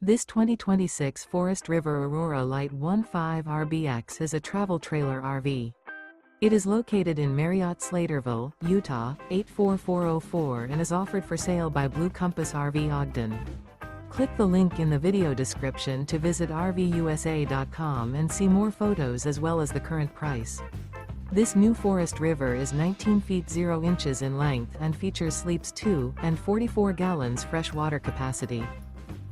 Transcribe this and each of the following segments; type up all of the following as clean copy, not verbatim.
This 2026 Forest River Aurora Light 15 RBX is a travel trailer RV. It is located in Marriott-Slaterville, Utah, 84404 and is offered for sale by Blue Compass RV Ogden. Click the link in the video description to visit RVUSA.com and see more photos as well as the current price. This new Forest River is 19 feet 0 inches in length and features sleeps 2 and 44 gallons fresh water capacity.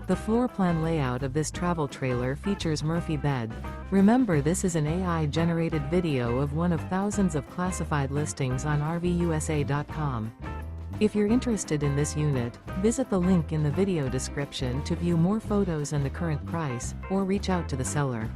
The floor plan layout of this travel trailer features Murphy bed. Remember, this is an AI-generated video of one of thousands of classified listings on RVUSA.com. If you're interested in this unit, visit the link in the video description to view more photos and the current price, or reach out to the seller.